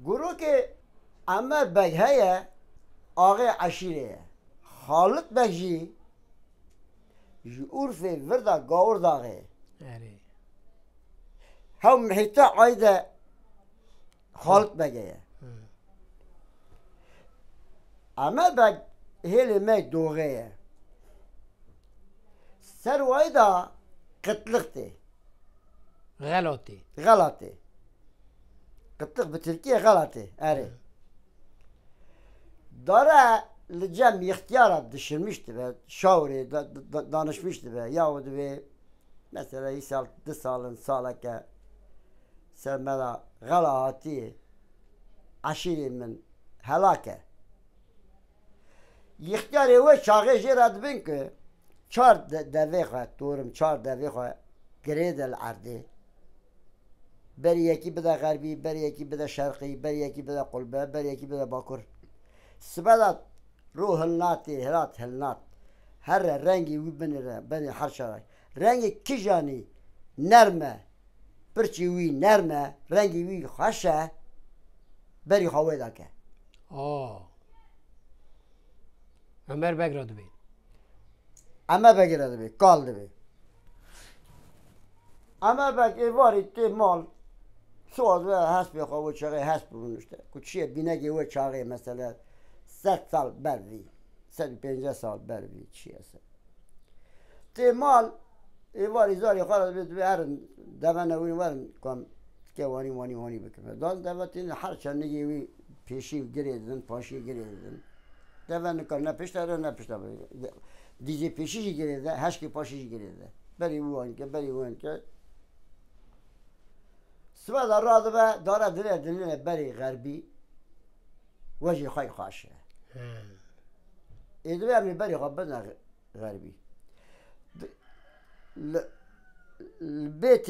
گروه که عمر بگ هیه آقای عشیره خالد بگ جی عرف وردا گاور داغه هم محیطه عایده خالد بگه عمر بگ هیلی می دوغه سر وایدا قتلقته غلطه قتلق بتركيا غلطه اري داره لجم اختيارات دشرمشت به شاوري دانشمشت به ياود به مثلا يسال 2 سال که سمدا غلطي عشيري من هلاكه اختياري هو شاغي جراد بنك 4 دقيقه دورم 4 دقيقه گرید العرضه بری یکی بده غربی بری یکی بده شرقی بری یکی بده قلبه بری یکی بده باکر سبدت روح الناتی هرات هلنات هر رنگی وی بنی هر شرای رنگی کجانی نرمه پرچی وی نرمه رنگی وی خوشه بری خواه داکه عمر بگرد بی اما بگرد بی کال بی اما بگ ایواری تی مال سوال و هست بخواه و چاقه هست بونشته که چیه بینگی و چاقه مثلا 100 سال بروی 150 سال بروی چیه هست تی مال ایواری زاری خواه بید هر دوانه وی ورن کم که وانی بکنه دان دواتین هر چندگی وی پیشی گریدن پاشی گریدن دوانه کن نه پشتره نه پشتره دیجی پیشی گریده هشکی پاشی گریده بری وان که سباد الرادبة دارا دلنا بري غربي وجه خاي خاشه إذا من بري غبنا غربي البيت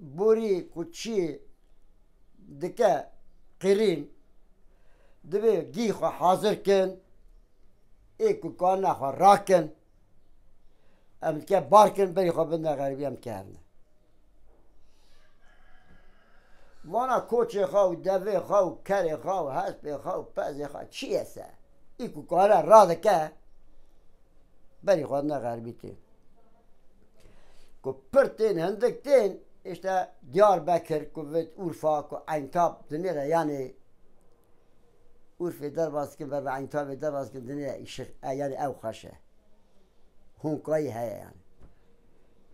بوري كوتشي دكا قرين دبي جيخو حاضر كن إيكو كان أخو راكن أم كا باركن بري غبنا غربي أم كارنا وانا کوچه خواهو دوه خواهو کره خواهو حسب خواهو پزه خواهو چی هسته؟ ایکو کاره راده که بری خواهد نغربی تین که پرتین هندک تین اشتا دیار بکر که وید اورفا که اینتاب دنیره یعنی اورفی در باز کن و اینتاب در باز کن دنیره یعنی او خوشه هونکایی هیا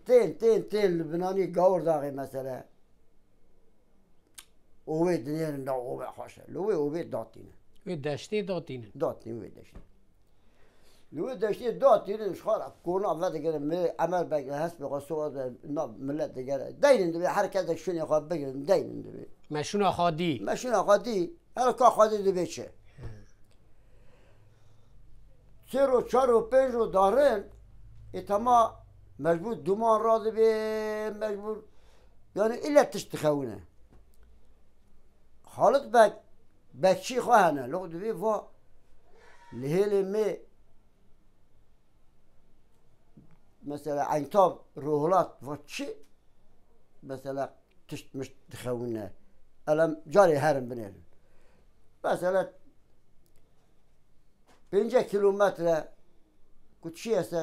یعنی تین لبنانی گاور داغی مثلا اوه دنیا نه اوه خوشه اوه داتینه وی دشتی داتینه وی دشتی داتینه شخارا کورنا اول دیگر عمل بگه هست بگه سواد ملت دیگر دینن دوی حرکت شونی خواب بگیرن دینن دوی مشون آخادی هر که خادی دوی چه 3 و 4 و 5 رو دارن اتما مجبور دومان را دوی مجبور یعنی ایلا تشتخونه خالد بکشی خواهنه لغو دوی و لهیل می مثلا اینتاب روحلات و چی مثلا تشت مش تخونه الان جاری هرم بنیرن مثلا 5 کیلومتر کچی هست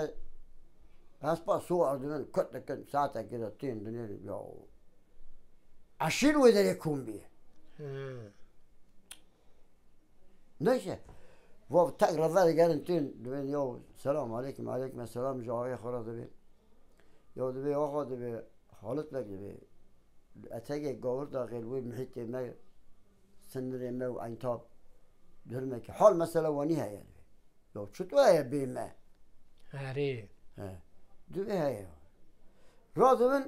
هست سو اردنان کت کن ساعتا کده تین بنیرن یا عشیر و در یکون بیه نشه و تقربا دیگرن تین دوین یا سلام علیکم السلام جاهای خورا دوین یا دوین آقا دوین حالت بگ دوین اتاگه گاور داخل وی محیط ما سندر ما و اینتاب درمه که حال مثلا وانی هیا یا چطور هیا بیمه آره دوین هیا را دوین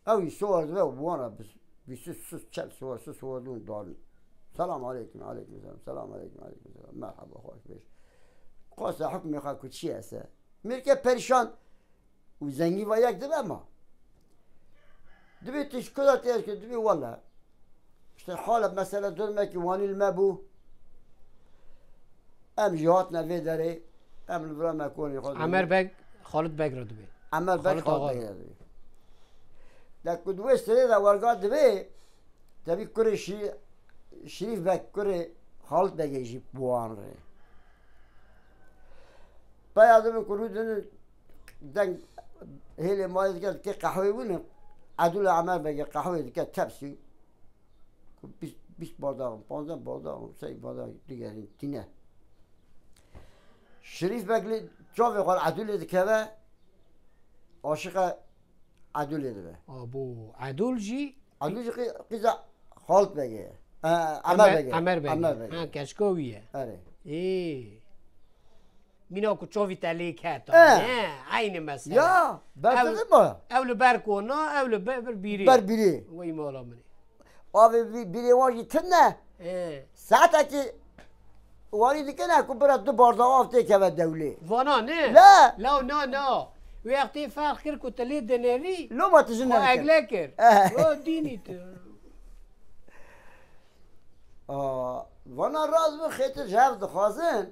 اوی سوار دوین وانا بس سوار دون دارن سلام علیکم سلام علیکم سلام مرحبا خوش بیش قاسه حکم میخواه که چی هسته میرکه پریشان و زنگی و یک دوی ما دوی تشکلات هست که دوی والا اشتا حالا مثلا دلمه که وانی المبو ام جهات نوی داره ام لبرا مکونی خود عمر بگ خالد بگ را دوی عمر بگ خالد بگ را دوی در کدوی سری در ورگاه دوی تبي كره شريف بك كره خالد بگیجی بوان ره باید من کرودن دنگ هیل ماید کرد که قهوه بونه عدول عمل بگه قهوه دیگه تبسی بیست بادام 15 بادام 3 بادام دیگه تینه شریف بگلی جاوی قال عدول دیگه و عاشق عدول دیگه ابو عدول جی عدول جی قیزا خالد بگه عمر بگه عمر بگه ها کشکویه آره مینا کو چوی تلی کتا نه عین مثلا یا برده ما اول برکونا اول بر بیری بر بیری وی مولا منی آبی بیری واجی تنه ساعتا که واری دیگه نه کو برات دو باردام آفته که به دوله وانا نه لا لا نه وقتی فرق کرد کو تلی دنری لو ما تجنن اگله کرد او دینی وانا راز به خیت جهاز دخوازن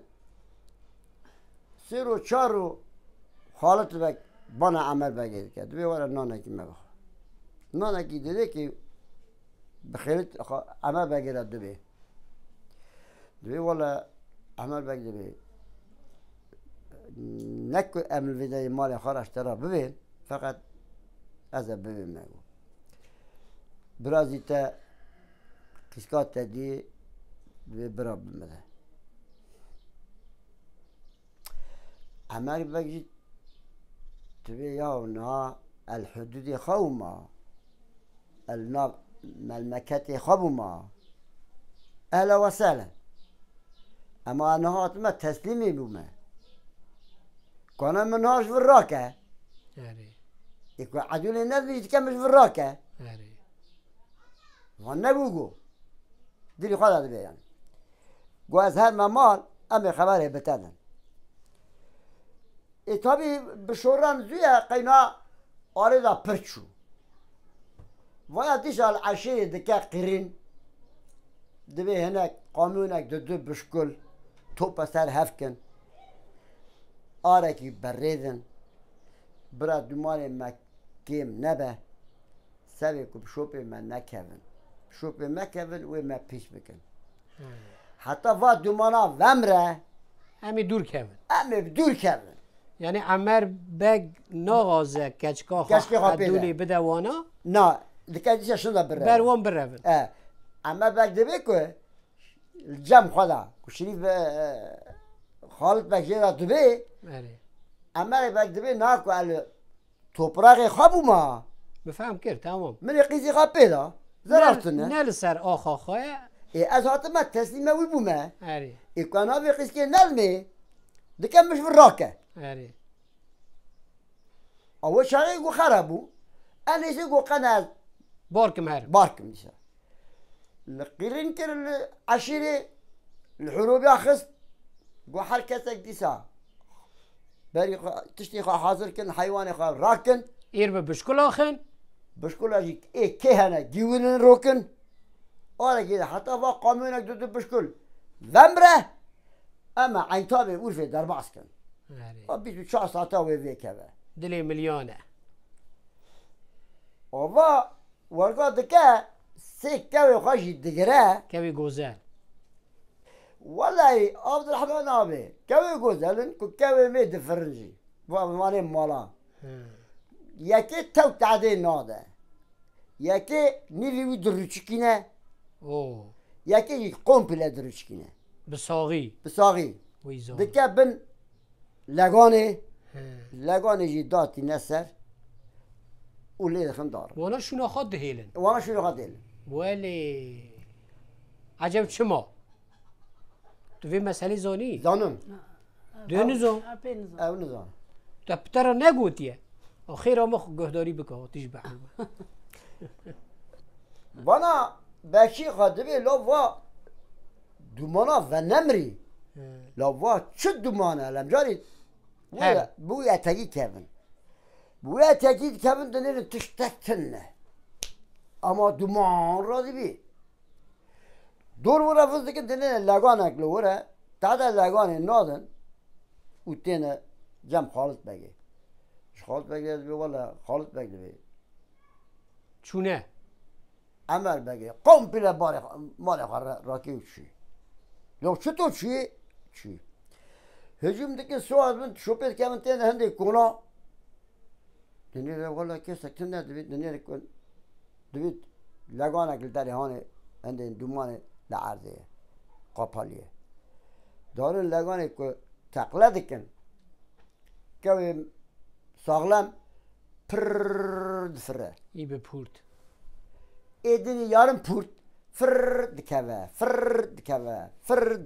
3 و 4 و حالت بک بنا عمل بگیر کرد دوی وارا نانکی مبخ نانکی دیده که بخیرت عمل بگیره دوی والا عمل بگیره نکو عمل ویدای مال خارش ترا ببین فقط از ببین نگو برازی تا قسکات تدی دوی برا بمده عمل بگید تبي ياونا الحدود خوما الملمكات خبما أهلا وسهلا أما أنا ما تسليمي بوما كنا منهاش في الراكة يكون عدول الناس يتكمش في الراكة وانا بوجو ديري خلاص يعني جواز هالمال أمي خبره بتانا tabi bişoran züye kayna arada perçu. Vaya dişal aşiye dike qirin. Dibe henek kamunek düdü bişkul. Topa ser hefkin. Araki berredin. Bira dumane mekim nebe. Sevi ku şope me nekevin. Şope mekevin ve me piş bikin. Hatta va dumana vemre. Emi dur kevin. Emi dur kevin. یعنی عمر بگ نغازه کچکا عدولی بده وانا؟ نه دیگه دیگه شده بره بروان برون عمر بگ دبی که الجم خدا که شریف خالد بگ جیرا دبی عمر بگ دبی نه که توپراغ خوابو ما بفهم کرد تمام من قیزی خواب پیدا زرافتونه نه لسر آخا خواه از هاته ما تسلیمه وی بومه اری ای کانا بی قیز که نلمی دیگه مش براکه اری اول شاقی گو خرابو انیسی گو قناز باركم هر باركم ديسا القيرين كر العشيرة الحروب ياخذ قو حركتك ديسا بري تشتي حاضر كن حيواني خا راكن يربى بشكل خن بشكل اجيك ايه كهنة جيون روكن ولا كده حتى فوق قانونك ضد بشكل ذمره اما عين تابع يقول في درب عسكن بيجي شخص عطاوي في كذا دلي مليونة وفا ورقا دكا سيك كوي خاشي دقرا كوي جوزال والله عبد الرحمن ابي كوي جوزالن كوي ميد فرنجي واني مالا ياكي تو تعدين نادا ياكي نيفي ودرچكينه اوه ياكي قومبلا درچكينه بصاغي ويزون دكا بن لاغاني جي داتي نسر ولي خندار وانا شنو خد هيلن وانا شنو خدل ولي عجب شما تو في مسألة زوني زانم دو نزون او نزان تبتر نقوتيه اخيرا مخ قهداري بك تشبع وانا باشي خدبي لو وا دومانا و نمري لو وا چه دومانا لمجاري بويا تاكي كيفن بويا تاكي كيفن دنير تشتكتنه اما دومان راضي بي دور ورا فزدك دنير لاغانك لورا تعدا لاغان نادن وتينا جم خالد بگه خالد بگه بي والله خالد بگه بي چونه عمل بگه کامپیله مال راکی چی لو چطور چی هجوم دیگه سوال من شوپر که من تین هندی کونا دنیا والله که سکتن نه دنیا کن دوید لگانه که داری هانه هندی دومان لعرضه قاپالیه دارن لگانه که تقلید کن که ساغلم پرد فره ای به پورت ایدنی یارم پورت فرد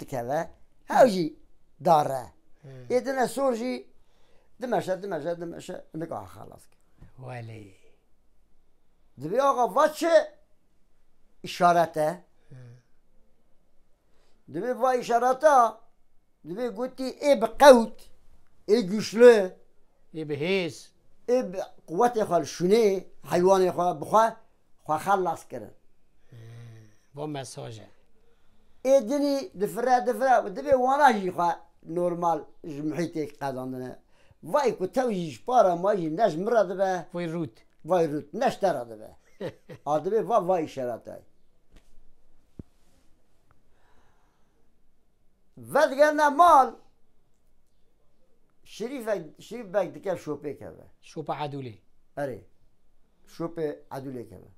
کبه هاوجی داره ایدنه سورجی دمشه نگاه خلاص ولی دبی آقا واچه اشارته دبی وا اشارته دبی گوتی ای بقوت ای گشله ای به حس ای قوت خال شونه حیوان خال بخواه خلاص کرد با مساجه ای دنی دفره دبی وانا جی خواه نورمال محیطی قداندنه وای کو تویش پارا ماجی نش مراد به وای روت نش دراد به آدمی وای شراتای و دیگر نه مال شریف بگ دیگر شوپه کرده شوپ عدولی اره شوپه عدولی کرده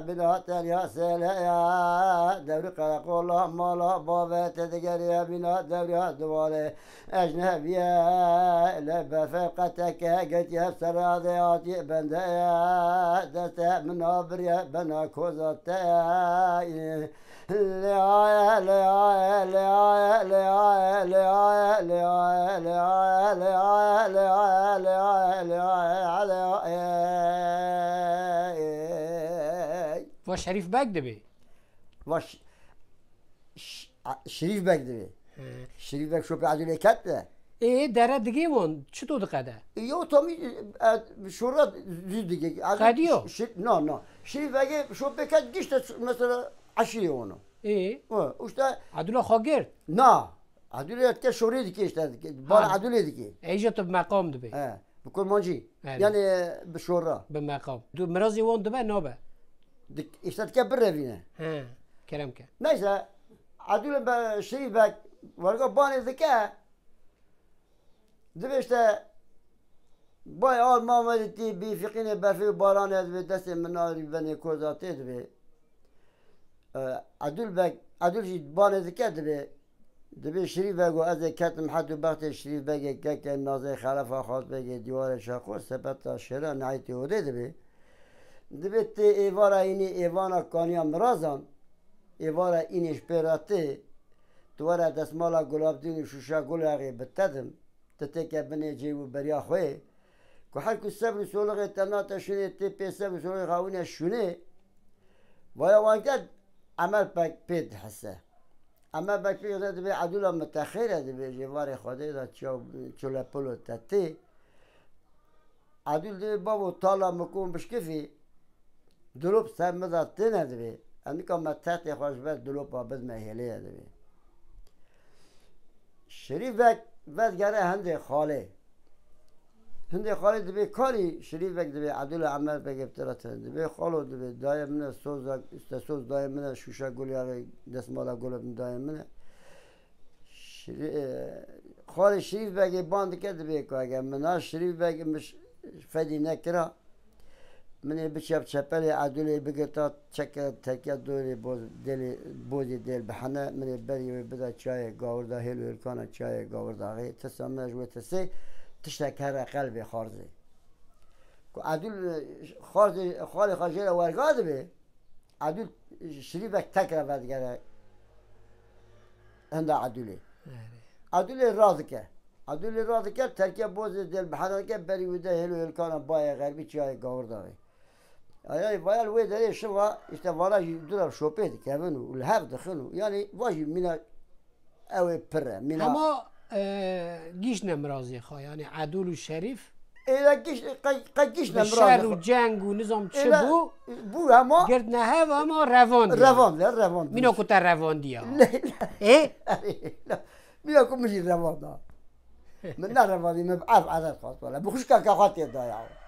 بنات يا سلايا دوري قول مالا بابت تدقريا بنات دوري دوالي أجنبيا لبفقتك قلت يا سرادياتي بنديا دتا من أبريا بنا كوزتيا واش شریف بگ دبی واش شریف بگ دبی شریف بگ شوپی عدولی کته ای داره دیگه مون چطور قده یو تامی شورا زود دیگه قدیو نه شریف بگ شوپی کت گشت مثلا عشیه اونو ای اوشتا عدولا خاگرد نه عدولی که شوری دیگه اشتا بار عدولی دیگه ایجا تو مقام دبی بکن مانجی یعنی به شورا به مقام دو مرازی وان دبه نابه اشتاد که بروینه کرم که نیسه عدول به شریف بک ورگا بانه دکه دبشته بای آل محمد تی بی فقین برفی باران از به دست مناری بنی کوزاته دبی عدول جی بانه دکه دبی شریف بگو از کتم حد و بخت شریف بگه که نازه خلفه خواست بگه دیوار شاقو سپت شرا نعیتی هوده دبی دبیت ایوارا اینی ایوانا کانیا مرازان ایوارا اینش پیراته توارا دستمالا گلاب دینی شوشا گلاغی بتدم تتکه بنی جیو بریا خوی که هر کو صبر سولغی تناتا شونه تی پی صبر سولغی خواهونه شونه ویا وانکد عمل پک پید حسه عمل پک پید دبی عدولا متخیره دبی جیوار خوده دا چولا پلو تتی عدول دبی بابو تالا مکون بشکفی دلوب سر مزاد تنه دبی اندیکا متحت خوش بس دلوب بابد مهیله دبی شریف وقت گره هنده خاله دبی کاری شریف وقت دبی عدول عمل بگه بتراتن دبی خالو دبی دای منه سوز دای منه شوشه گلی آقای دستمالا گلوب دای منه خاله شریف بگه باند که دبی که اگه منه شریف بگه مش فدی نکره منی بچه چپلی عدولی بگرتا چکه تکیه دوری بودی دل بحنه منی بری و بده چای گاورده هلو الکانه چای گاورده آقای تسامه جوی تسی تشتکر قلب خارزی که عدول خالی خاجر ورگاده بی عدول شریفک تک رو بدگره هنده عدولی راضی که ترکیه بوز دل بحنه که بری و ده هلو الکانه بای غربی چای گاورده آقای يعني فايا الويد هذا شوا استفالا يدور شوبيت كابنو والهاب دخلوا يعني واجي من أو برا من اما گیش نمرازی خواه یعنی عدول و شریف إلى جيش جيش به شر و جنگ و نظام چه بو بو هما گرد نه و اما روان دیا روان لا روان مینو کتا روان دیا لا اه؟ لا ميا كم مش روان ده من روان دي ما بعرف عدد خاص ولا بخش كاكا خاطي ضايعوا